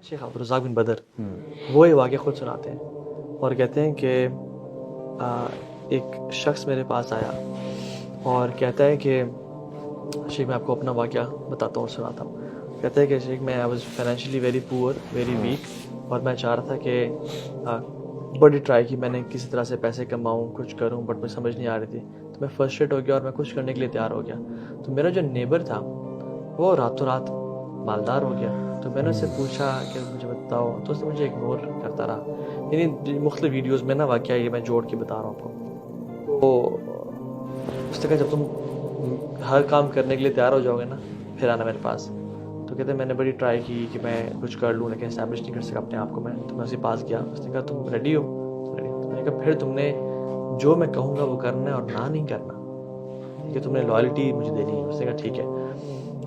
شیخ عبدالرزاق بن بدر وہ یہ واقعہ خود سناتے ہیں اور کہتے ہیں کہ ایک شخص میرے پاس آیا اور کہتا ہے کہ شیخ میں آپ کو اپنا واقعہ بتاتا ہوں اور سناتا ہوں. کہتا ہے کہ شیخ میں I was financially very poor very weak اور میں چاہ رہا تھا کہ بڑی ٹرائی کی میں نے کسی طرح سے پیسے کماؤں کچھ کروں بٹ مجھے سمجھ نہیں آ رہی تھی. تو میں فرسٹریٹ ہو گیا اور میں کچھ کرنے کے لیے تیار ہو گیا. تو میرا جو نیبر تھا وہ راتوں رات مالدار ہو گیا. تو میں نے اس سے پوچھا کہ مجھے بتاؤ تو اس نے مجھے اگنور کرتا رہا. یعنی مختلف ویڈیوز میں نا واقعہ یہ میں جوڑ کے بتا رہا ہوں آپ کو. تو اس نے کہا جب تم ہر کام کرنے کے لیے تیار ہو جاؤ گے نا پھر آنا میرے پاس. تو کہتے ہیں میں نے بڑی ٹرائی کی کہ میں کچھ کر لوں لیکن اسٹیبلش نہیں کر سکا اپنے آپ کو میں. تو میں اسی پاس گیا. اس نے کہا تم ریڈی ہو؟ ریڈی. تو میں نے کہا پھر تم نے جو میں کہوں گا وہ کرنا ہے اور نہ نہیں کرنا. ٹھیک ہے تم نے لائلٹی مجھے دینی ہے. اس نے کہا ٹھیک ہے.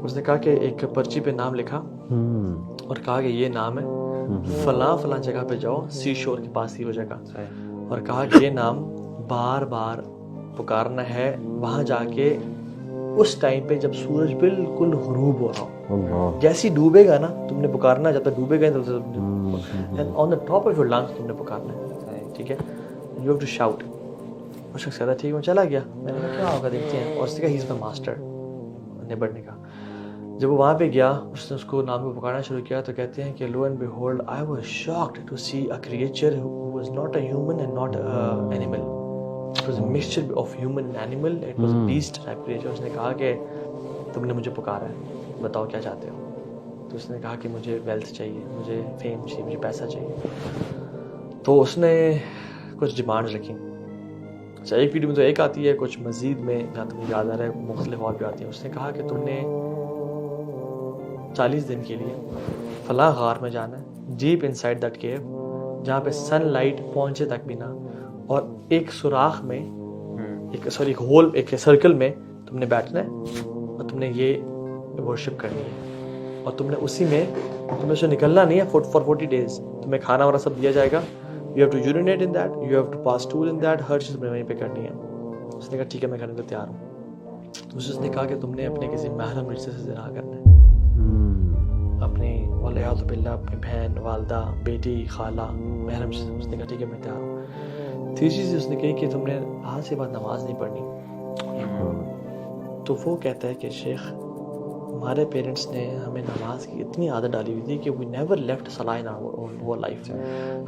اس نے کہا کہ ایک پرچی پہ نام لکھا اور کہا کہ یہ نام ہے فلاں فلاں جگہ پہ جاؤ سی شور کے پاس ہی وہ جگہ. اور کہا کہ یہ نام بار بار پکارنا ہے وہاں جا کے اس ٹائم پہ جب سورج بالکل غروب ہو رہا ہو. جیسی ڈوبے گا نا تم نے پکارنا ہے جب تک ڈوبے گا on the top of your lungs تم نے پکارنا ہے. ٹھیک ہے یو ہیو ٹو شاؤٹ. اس شخص کہتا ٹھیک ہے میں چلا گیا. میں نے کہا کیا ہوگا دیکھتے ہیں. اور اس نے کہا ہی از مائی ماسٹر. نیبر نے کہا جب وہ وہاں پہ گیا اس نے اس کو نام کو پکارنا شروع کیا تو کہتے ہیں کہ lo and behold I was shocked to see a creature who was not a human and not an animal. It was a mixture of human and animal. It was a beast type creature. اس نے کہا کہ تم نے مجھے پکارا ہے بتاؤ کیا چاہتے ہو. تو اس نے کہا کہ مجھے ویلتھ چاہیے مجھے فیم چاہیے مجھے پیسہ چاہیے. تو اس نے کچھ ڈیمانڈ رکھی. اچھا ایک ویڈیو میں تو ایک آتی ہے کچھ مزید میں جہاں تک مجھے یاد آ رہا ہے مختلف اور بھی آتی ہیں. اس نے کہا کہ تم نے 40 دن کے لیے فلاں غار میں جانا ہے ڈیپ ان سائڈ دیٹ کیو جہاں پہ سن لائٹ پہنچے تک بھی نہ اور ایک سوراخ میں ایک ہول ایک سرکل میں تم نے بیٹھنا ہے اور تم نے یہ ورشپ کرنی ہے اور تم نے اسی میں تمہیں سے نکلنا نہیں ہے فار 40 days. تمہیں کھانا وانا سب دیا جائے گا. You have to urinate in that you have to pass stool in that ہر چیز تم نے وہیں پہ کرنی ہے. اس نے کہا ٹھیک ہے میں کرنے کو تیار ہوں. تو اس نے کہا کہ تم نے اپنے کسی محرم رشتے سے زنا کرنا ہے اپنی والعیاذ باللہ اپنی بہن والدہ بیٹی خالہ محرم سے. اس نے کہا ٹھیک ہے میں تیار ہوں. تیسری چیز اس نے کہی کہ تم نے آج کے بعد نماز نہیں پڑھنی. تو وہ کہتا ہے کہ شیخ ہمارے پیرنٹس نے ہمیں نماز کی اتنی عادت ڈالی ہوئی تھی کہ وی نیور لیفٹ صلاح ان آور لائف.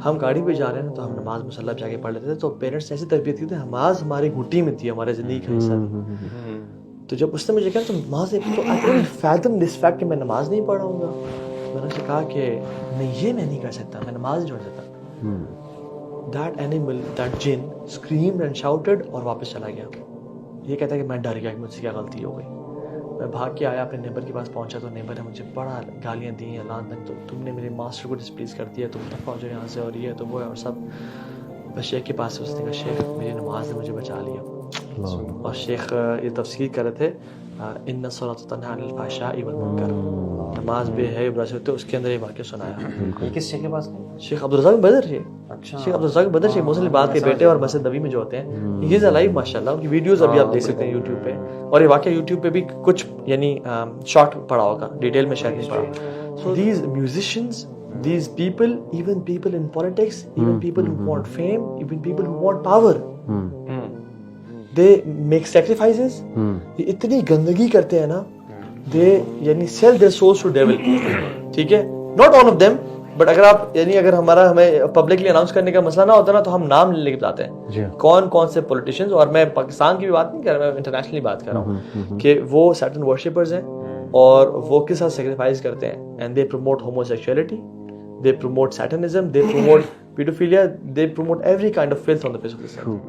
ہم گاڑی پہ جا رہے ہیں نا تو ہم نماز مصلی پہ جا کے پڑھ لیتے تھے. تو پیرنٹس نے ایسی تربیت کی تھی نماز ہماری گھٹی میں تھی ہمارے زندگی کا حصہ تھی. تو جب اس نے مجھے کہا تم نماز نہیں تو آئی کینٹ فیتھم دس فیکٹ کہ میں نماز نہیں پڑھ رہا ہوں. میں نے اسے کہا کہ نہیں یہ میں نہیں کر سکتا میں نماز نہیں پڑھ سکتا. That animal, that jinn screamed and shouted اور واپس چلا گیا. یہ کہتا ہے کہ میں ڈر گیا کہ مجھ سے کیا غلطی ہو گئی. میں بھاگ کے آیا اپنے نیبر کے پاس پہنچا تو نیبر نے مجھے بڑا گالیاں دی ہیں لان تک. تو تم نے میرے ماسٹر کو ڈسپلیز کر دیا تم تک پہنچو یہاں سے اور یہ تو وہ ہے اور سب. بس شیخ کے پاس اس نے کہا شیخ میری نماز نے مجھے بچا لیا. اور شیخ یہ تفسیر کر رہے تھے ان الصلاۃ تنہی عن الفحشاء والمنکر نماز بے ہے برائی تو اس کے اندر یہ واقعہ سنایا. کس شیخ کے پاس؟ شیخ عبدالرزاق بدر ہے. شیخ عبدالرزاق بدر شیخ موصل بات کے بیٹے اور مسجد نبوی میں جو ہوتے ہیں یہ لائیو ماشاءاللہ ان کی ویڈیوز ابھی آپ دیکھ سکتے ہیں یوٹیوب پہ. اور یہ واقعہ یوٹیوب پہ بھی کچھ یعنی شارٹ پڑا ہوگا ڈیٹیل میں شاید نہیں پڑا. So these musicians these people even people in politics even people who want fame even people who want power they make sacrifices. یہ اتنی گندگی کرتے ہیں نا they یعنی sell their souls to devil. ٹھیک ہے not all of them but اگر آپ یعنی اگر ہمیں پبلکلی اناؤنس کرنے کا مسئلہ نہ ہوتا نا تو ہم نام لے کے بتاتے ہیں کون کون سے پولیٹیشینز. اور میں پاکستان کی بھی بات نہیں کر رہا میں انٹرنیشنلی بات کر رہا ہوں کہ وہ سرٹن ورشپرز ہیں اور وہ کس ساتھ سیکریفائز کرتے ہیں. And they promote homosexuality they promote satanism they promote pedophilia they promote every kind of filth on the face of this earth.